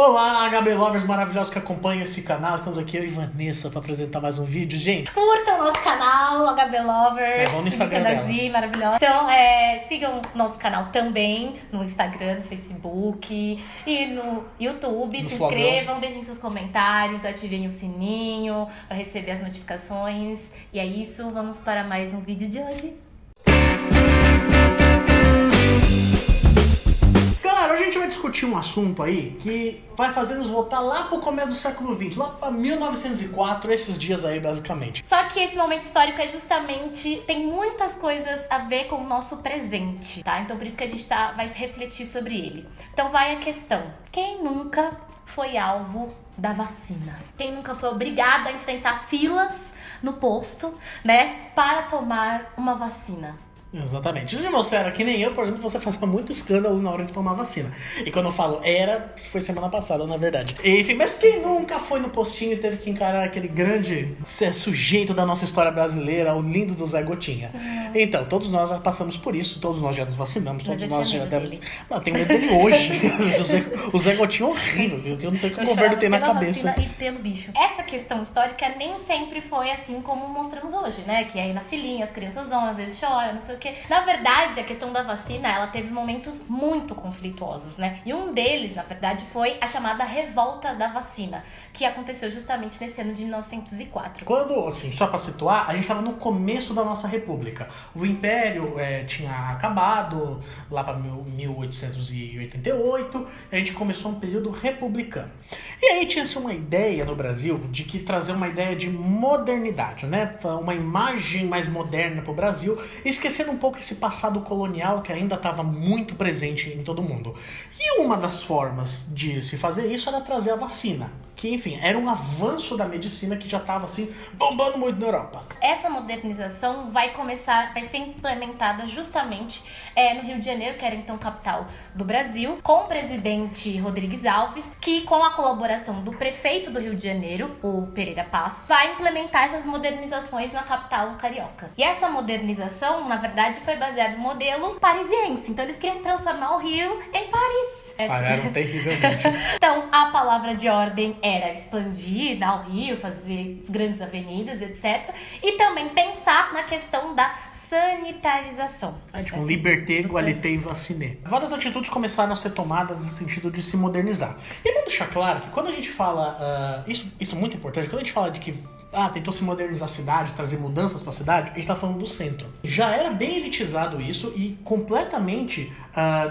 Olá, HB Lovers maravilhosos que acompanham esse canal. Estamos aqui, eu e Vanessa, para apresentar mais um vídeo. Gente, curtam o nosso canal, HB Lovers. Vão no Instagram dela. Maravilhosa. Então, sigam o nosso canal também no Instagram, no Facebook e no YouTube. Se inscrevam, deixem seus comentários, ativem o sininho para receber as notificações. E é isso, vamos para mais um vídeo de hoje. Galera, hoje a gente vai discutir um assunto aí que vai fazer nos voltar lá pro começo do século XX, lá pra 1904, esses dias aí, basicamente. Só que esse momento histórico é justamente, tem muitas coisas a ver com o nosso presente, tá? Então por isso que a gente vai refletir sobre ele. Então vai a questão, quem nunca foi alvo da vacina? Quem nunca foi obrigado a enfrentar filas no posto, né, para tomar uma vacina? Exatamente. Se você era que nem eu, por exemplo, você fazia muito escândalo na hora de tomar vacina. E quando eu falo era, foi semana passada, na verdade. Enfim, mas quem nunca foi no postinho e teve que encarar aquele grande sujeito da nossa história brasileira, o lindo do Zé Gotinha? Então, todos nós já passamos por isso, todos nós já nos vacinamos, todos nós já demos... Não, eu tenho medo dele hoje. O Zé Gotinha é horrível, eu não sei o que o governo tem na cabeça. E pelo bicho. Essa questão histórica nem sempre foi assim como mostramos hoje, né? Que aí na filinha as crianças vão, às vezes choram, não sei o que. Na verdade, a questão da vacina, ela teve momentos muito conflituosos, né? E um deles, na verdade, foi a chamada Revolta da Vacina, que aconteceu justamente nesse ano de 1904. Quando, assim, só pra situar, a gente tava no começo da nossa república. O Império tinha acabado lá pra 1888, e a gente começou um período republicano. E aí tinha-se uma ideia no Brasil de que trazer uma ideia de modernidade, né? Uma imagem mais moderna pro Brasil, esquecendo um pouco esse passado colonial que ainda estava muito presente em todo mundo. E uma das formas de se fazer isso era trazer a vacina, que, enfim, era um avanço da medicina que já estava, assim, bombando muito na Europa. Essa modernização vai ser implementada justamente no Rio de Janeiro, que era então capital do Brasil, com o presidente Rodrigues Alves, que com a colaboração do prefeito do Rio de Janeiro, o Pereira Passos, vai implementar essas modernizações na capital carioca. E essa modernização, na verdade, foi baseada no modelo parisiense. Então eles queriam transformar o Rio em Paris. Falharam terrivelmente. Então a palavra de ordem era expandir, dar o Rio, fazer grandes avenidas, etc. E também pensar na questão da sanitarização. Tipo, liberté, égalité e vaciné. Várias atitudes começaram a ser tomadas no sentido de se modernizar. E vamos deixar claro que quando a gente fala, isso é muito importante, quando a gente fala de que tentou se modernizar a cidade, trazer mudanças para a cidade, a gente tá falando do centro. Já era bem elitizado isso e completamente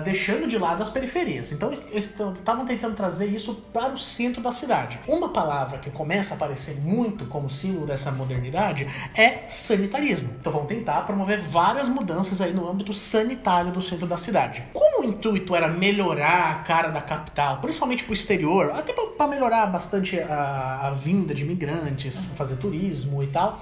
deixando de lado as periferias. Então eles estavam tentando trazer isso para o centro da cidade. Uma palavra que começa a aparecer muito como símbolo dessa modernidade é sanitarismo. Então vão tentar promover várias mudanças aí no âmbito sanitário do centro da cidade. Como o intuito era melhorar a cara da capital, principalmente para o exterior, até para melhorar bastante a vinda de imigrantes, fazer turismo e tal,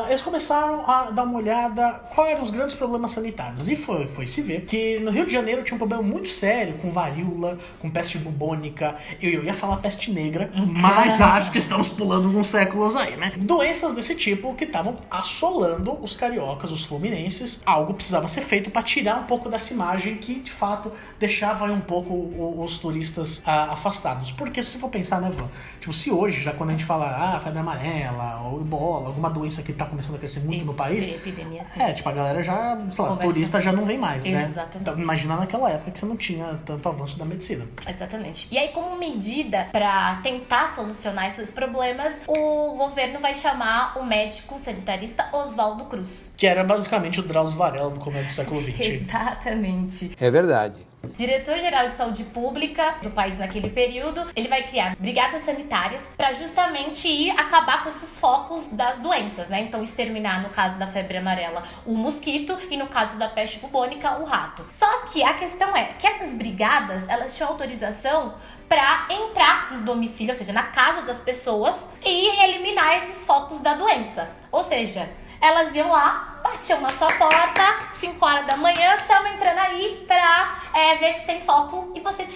eles começaram a dar uma olhada quais eram os grandes problemas sanitários. E foi se ver que no Rio de Janeiro tinha um problema muito sério com varíola, com peste bubônica. Eu ia falar peste negra, mas acho que estamos pulando uns séculos aí, né? Doenças desse tipo que estavam assolando os cariocas, os fluminenses. Algo precisava ser feito para tirar um pouco dessa imagem que, de fato, deixava um pouco os turistas afastados. Porque se você for pensar, né, Van? Tipo, se hoje, já quando a gente fala febre amarela ou ebola, alguma doença que tá começando a crescer muito no país, epidemia, sim. tipo, a galera já, sei lá, turista já não vem mais, né? Exatamente. Então, imagina naquela época que você não tinha tanto avanço da medicina. Exatamente. E aí, como medida para tentar solucionar esses problemas, o governo vai chamar o médico sanitarista Oswaldo Cruz. Que era basicamente o Drauzio Varela do começo do século XX. Exatamente. É verdade. Diretor-geral de saúde pública do país naquele período, ele vai criar brigadas sanitárias para justamente ir acabar com esses focos das doenças, né? Então exterminar, no caso da febre amarela, o mosquito e no caso da peste bubônica, o rato. Só que a questão é que essas brigadas, elas tinham autorização para entrar no domicílio, ou seja, na casa das pessoas e eliminar esses focos da doença. Ou seja, Elas iam lá, batiam na sua porta, 5 horas da manhã, estamos entrando aí pra ver se tem foco. E você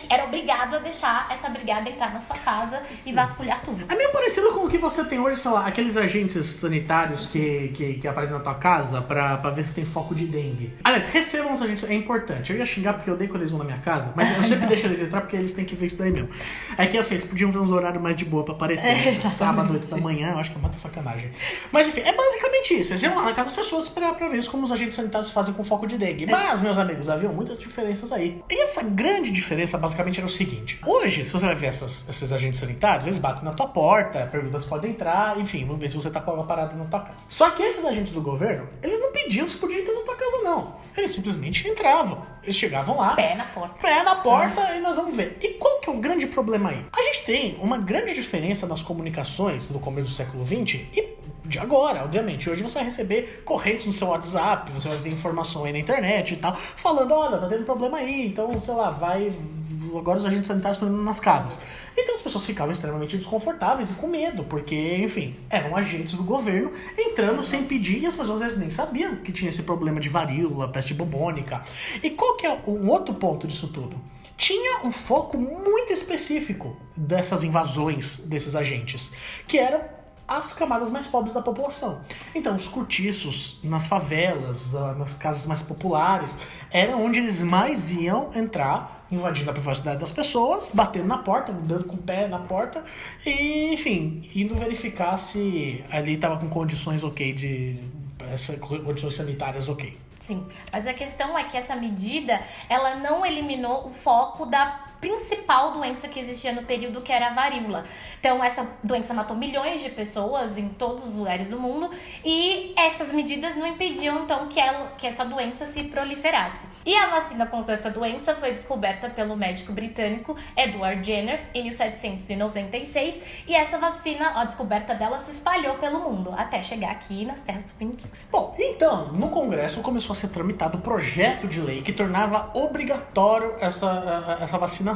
era obrigado a deixar essa brigada entrar na sua casa e vasculhar tudo. É meio parecido com o que você tem hoje, sei lá, aqueles agentes sanitários que aparecem na tua casa pra ver se tem foco de dengue. Aliás, recebam os agentes, é importante. Eu ia xingar porque eu odeio quando eles vão na minha casa, mas eu sempre deixo eles entrar porque eles têm que ver isso daí mesmo. É que assim, eles podiam ver uns horários mais de boa pra aparecer. Sábado, 8 da manhã, eu acho que é muita sacanagem. Mas enfim, é basicamente isso. Eles iam lá na casa das pessoas pra ver como os agentes sanitários fazem com foco de dengue. Mas, meus amigos, havia muitas diferenças aí. E essa grande diferença basicamente era o seguinte. Hoje, se você vai ver esses agentes sanitários, eles batem na tua porta, perguntam se pode entrar, enfim, vamos ver se você tá com água parada na tua casa. Só que esses agentes do governo, eles não pediam se podia entrar na tua casa, não. Eles simplesmente entravam. Eles chegavam lá, pé na porta e nós vamos ver. E qual que é o grande problema aí? A gente tem uma grande diferença nas comunicações do começo do século XX e de agora, obviamente. Hoje você vai receber correntes no seu WhatsApp, você vai ver informação aí na internet e tal, falando, olha, tá tendo problema aí, então, sei lá, agora os agentes sanitários estão indo nas casas. Então as pessoas ficavam extremamente desconfortáveis e com medo, porque, enfim, eram agentes do governo entrando sem pedir e as pessoas às vezes nem sabiam que tinha esse problema de varíola, peste bubônica. E qual que é um outro ponto disso tudo? Tinha um foco muito específico dessas invasões desses agentes, que eram as camadas mais pobres da população. Então, os cortiços nas favelas, nas casas mais populares, era onde eles mais iam entrar, invadindo a privacidade das pessoas, batendo na porta, dando com o pé na porta e, enfim, indo verificar se ali estava com condições condições sanitárias ok. Sim, mas a questão é que essa medida, ela não eliminou o foco da principal doença que existia no período, que era a varíola. Então, essa doença matou milhões de pessoas em todos os lugares do mundo e essas medidas não impediam, então, que essa doença se proliferasse. E a vacina contra essa doença foi descoberta pelo médico britânico Edward Jenner em 1796 e essa vacina, a descoberta dela se espalhou pelo mundo até chegar aqui nas terras tupiniquins. Bom, então, no Congresso começou a ser tramitado o projeto de lei que tornava obrigatório essa vacinação.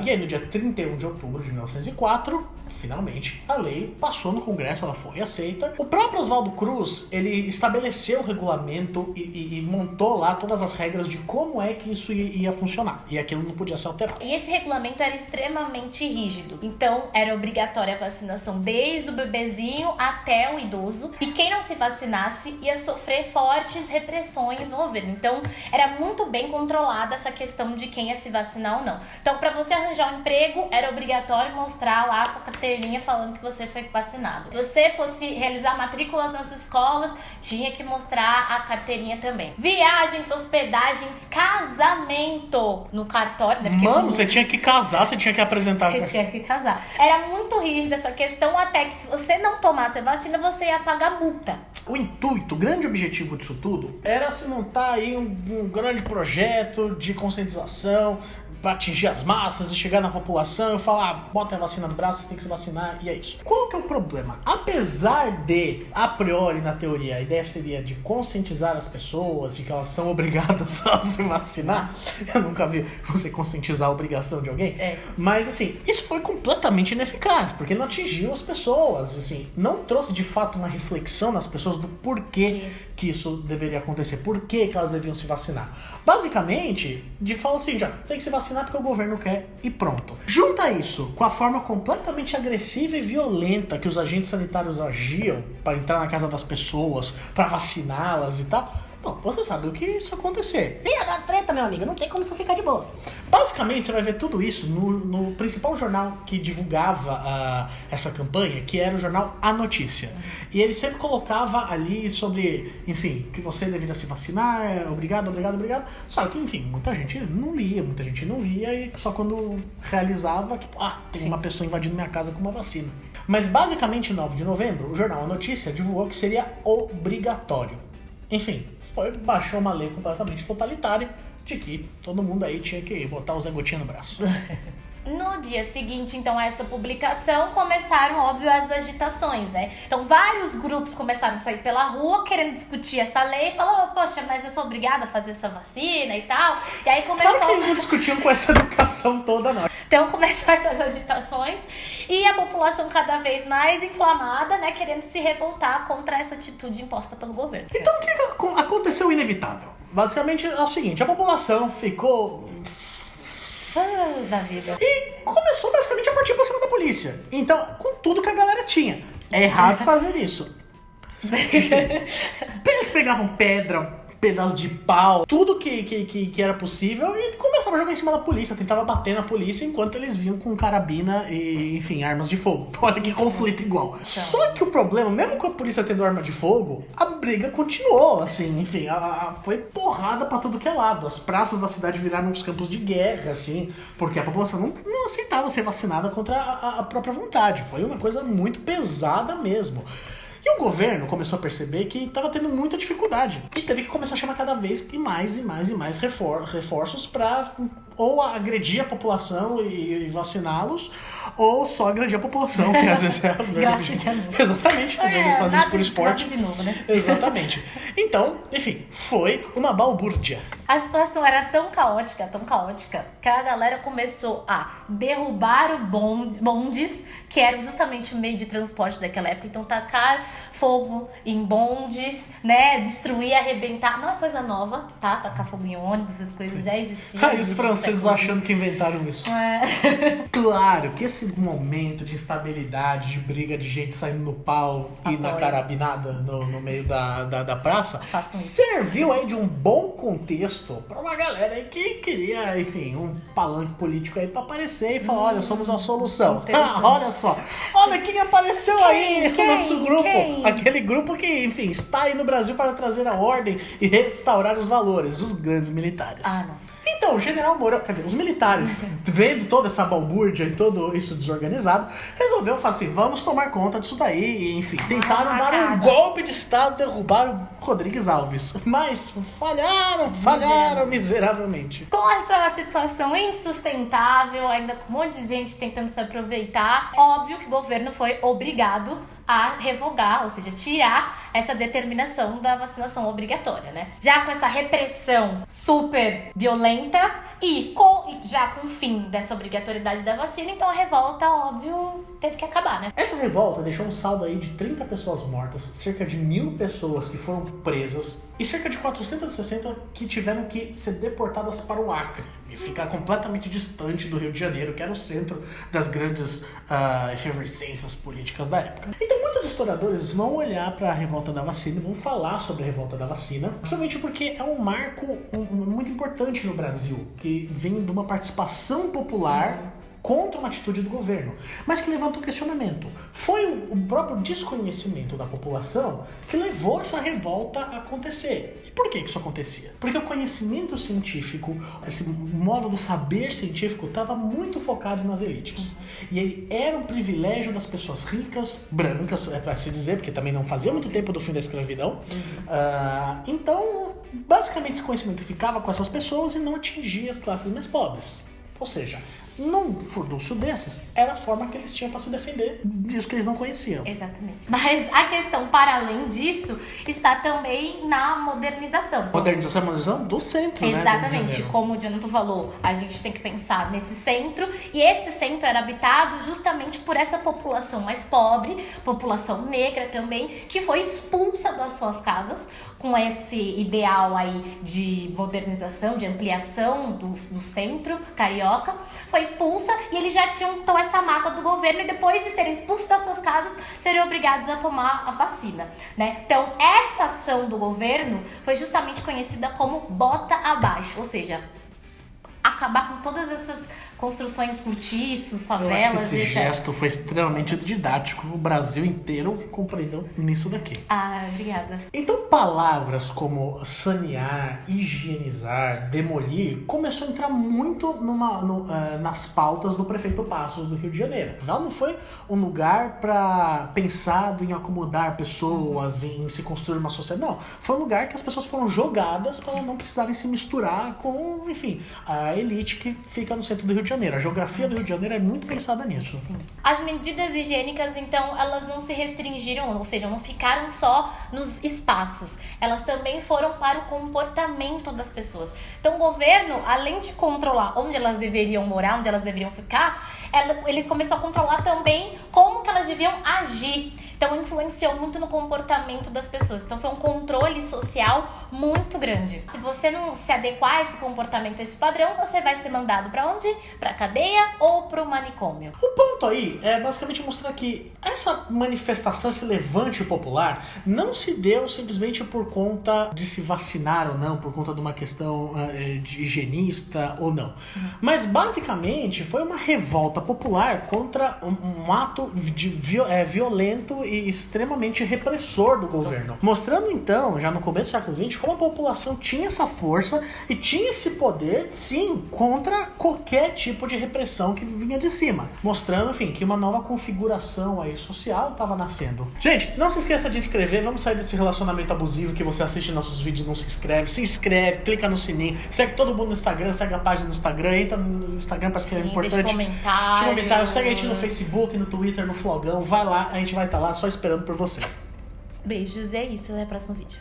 E aí, no dia 31 de outubro de 1904, finalmente, a lei passou no Congresso, ela foi aceita. O próprio Oswaldo Cruz, ele estabeleceu o regulamento e montou lá todas as regras de como é que isso ia funcionar. E aquilo não podia ser alterado. E esse regulamento era extremamente rígido. Então, era obrigatória a vacinação desde o bebezinho até o idoso. E quem não se vacinasse ia sofrer fortes repressões no governo. Então, era muito bem controlada essa questão de quem ia se vacinar ou não. Então, para você arranjar um emprego, era obrigatório mostrar lá a sua carteirinha falando que você foi vacinado. Se você fosse realizar matrículas nas escolas, tinha que mostrar a carteirinha também. Viagens, hospedagens, casamento no cartório, né? Mano, você tinha que casar, você tinha que apresentar. Você tinha que casar. Era muito rígida essa questão, até que se você não tomasse a vacina, você ia pagar multa. O intuito, o grande objetivo disso tudo era se montar aí um grande projeto de conscientização para atingir as massas e chegar na população e falar, bota a vacina no braço, você tem que se vacinar, e é isso. Qual que é o problema? Apesar de, a priori, na teoria, a ideia seria de conscientizar as pessoas de que elas são obrigadas a se vacinar, eu nunca vi você conscientizar a obrigação de alguém, mas assim, isso foi completamente ineficaz, porque não atingiu as pessoas, assim, não trouxe de fato uma reflexão nas pessoas do porquê que isso deveria acontecer, por que elas deviam se vacinar. Basicamente, de falar assim, já tem que se vacinar porque o governo quer e pronto. Junta isso com a forma completamente agressiva e violenta que os agentes sanitários agiam para entrar na casa das pessoas, para vaciná-las e tal. Bom, você sabe o que isso acontecer. Ia dar treta, meu amigo, não tem como isso ficar de boa. Basicamente, você vai ver tudo isso no principal jornal que divulgava essa campanha, que era o jornal A Notícia. E ele sempre colocava ali sobre, enfim, que você deveria se vacinar, obrigado. Só que, enfim, muita gente não lia, muita gente não via, e só quando realizava que, tem uma pessoa invadindo minha casa com uma vacina. Mas, basicamente, em 9 de novembro, o jornal A Notícia divulgou que seria obrigatório. Enfim, baixou uma lei completamente totalitária de que todo mundo aí tinha que botar o Zé Gotinha no braço. No dia seguinte, então, a essa publicação, começaram, óbvio, as agitações, né? Então, vários grupos começaram a sair pela rua querendo discutir essa lei. Falou, poxa, mas eu sou obrigada a fazer essa vacina e tal. E aí começou... Claro que eles não discutiam com essa educação toda, não. Então começam essas agitações e a população cada vez mais inflamada, né, querendo se revoltar contra essa atitude imposta pelo governo. Então o que aconteceu inevitável? Basicamente é o seguinte, a população ficou... da vida. E começou basicamente a partir pra cima da polícia. Então, com tudo que a galera tinha. É errado fazer isso. Eles pegavam pedra, pedaço de pau, tudo que era possível e começavam a jogar em cima da polícia, tentava bater na polícia enquanto eles vinham com carabina e, enfim, armas de fogo. Olha que conflito igual. Só que o problema, mesmo com a polícia tendo arma de fogo, a briga continuou, assim, enfim, foi porrada pra tudo que é lado. As praças da cidade viraram uns campos de guerra, assim, porque a população não aceitava ser vacinada contra a própria vontade. Foi uma coisa muito pesada mesmo. E o governo começou a perceber que estava tendo muita dificuldade. E teve que começar a chamar cada vez mais reforços para ou agredir a população e vaciná-los, ou só agredir a população, que às vezes é a grande... Exatamente, às vezes fazem isso por esporte. De novo, né? Exatamente. Então, enfim, foi uma balbúrdia. A situação era tão caótica, que a galera começou a derrubar bondes, que eram justamente o meio de transporte daquela época. Então, tacar fogo em bondes, né? Destruir, arrebentar. Não é coisa nova, tá? Tacar fogo em ônibus, essas coisas já existiam. E os franceses achando que inventaram isso. Claro que esse momento de instabilidade, de briga de gente saindo no pau e na carabinada no meio da praça, serviu aí de um bom contexto pra uma galera aí que queria, enfim, um palanque político aí pra aparecer e falar, olha, somos a solução. Olha só, olha quem apareceu aí no nosso grupo. Aquele grupo que, enfim, está aí no Brasil para trazer a ordem e restaurar os valores, os grandes militares. Nossa. Então, o general Mourão, quer dizer, os militares, vendo toda essa balbúrdia e todo isso desorganizado, resolveu falar assim, vamos tomar conta disso daí. E, enfim, tentaram dar um golpe de estado, derrubaram Rodrigues Alves. Mas falharam miseravelmente. Com essa situação insustentável, ainda com um monte de gente tentando se aproveitar, óbvio que o governo foi obrigado a revogar, ou seja, tirar essa determinação da vacinação obrigatória, né? Já com essa repressão super violenta e já com o fim dessa obrigatoriedade da vacina, então a revolta, óbvio, teve que acabar, né? Essa revolta deixou um saldo aí de 30 pessoas mortas, cerca de 1.000 pessoas que foram presas e cerca de 460 que tiveram que ser deportadas para o Acre e ficar completamente distante do Rio de Janeiro, que era o centro das grandes efervescências políticas da época. Então muitos historiadores vão olhar para a revolta da vacina e vão falar sobre a revolta da vacina, principalmente porque é um marco muito importante no Brasil, que vem de uma participação popular contra uma atitude do governo, mas que levanta um questionamento. Foi o próprio desconhecimento da população que levou essa revolta a acontecer. E por que isso acontecia? Porque o conhecimento científico, esse modo do saber científico, estava muito focado nas elites. E ele era um privilégio das pessoas ricas, brancas, é para se dizer, porque também não fazia muito tempo do fim da escravidão. Então, basicamente, esse conhecimento ficava com essas pessoas e não atingia as classes mais pobres. Ou seja, num furdúncio desses, era a forma que eles tinham para se defender disso que eles não conheciam. Exatamente. Mas a questão, para além disso, está também na modernização. Modernização do centro, exatamente, né? Como o Jonathan falou, a gente tem que pensar nesse centro, e esse centro era habitado justamente por essa população mais pobre, população negra também, que foi expulsa das suas casas, com esse ideal aí de modernização, de ampliação do centro carioca, foi expulsa e eles já tinham então essa mágoa do governo e depois de serem expulsos das suas casas, seriam obrigados a tomar a vacina, né? Então, essa ação do governo foi justamente conhecida como bota abaixo, ou seja, acabar com todas essas construções cortiços, favelas... Eu acho que esse gesto foi extremamente didático. O Brasil inteiro compreendeu nisso daqui. Obrigada. Então, palavras como sanear, higienizar, demolir, começou a entrar muito nas pautas do prefeito Passos do Rio de Janeiro. Já não foi um lugar pensado em acomodar pessoas, em se construir uma sociedade. Não, foi um lugar que as pessoas foram jogadas para não precisarem se misturar com, enfim, a elite que fica no centro do Rio de de Janeiro. A geografia do Rio de Janeiro é muito pensada nisso. Sim. As medidas higiênicas, então, elas não se restringiram, ou seja, não ficaram só nos espaços. Elas também foram para o comportamento das pessoas. Então, o governo, além de controlar onde elas deveriam morar, onde elas deveriam ficar, ele começou a controlar também como que elas deviam agir. Então, influenciou muito no comportamento das pessoas. Então, foi um controle social muito grande. Se você não se adequar a esse comportamento, a esse padrão, você vai ser mandado para onde? Para cadeia ou para o manicômio. O ponto aí é basicamente mostrar que essa manifestação, esse levante popular, não se deu simplesmente por conta de se vacinar ou não, por conta de uma questão de higienista ou não. Mas, basicamente, foi uma revolta popular contra um ato violento e extremamente repressor do governo. Mostrando, então, já no começo do século XX, como a população tinha essa força e tinha esse poder, sim, contra qualquer tipo de repressão que vinha de cima. Mostrando, enfim, que uma nova configuração aí social estava nascendo. Gente, não se esqueça de inscrever, vamos sair desse relacionamento abusivo que você assiste nossos vídeos e não se inscreve, clica no sininho, segue todo mundo no Instagram, segue a página no Instagram, entra no Instagram para escrever, importante. Deixa comentários. Segue a gente no Facebook, no Twitter, no Flogão, vai lá, a gente vai estar lá só esperando por você. Beijos, é isso, até o próximo vídeo.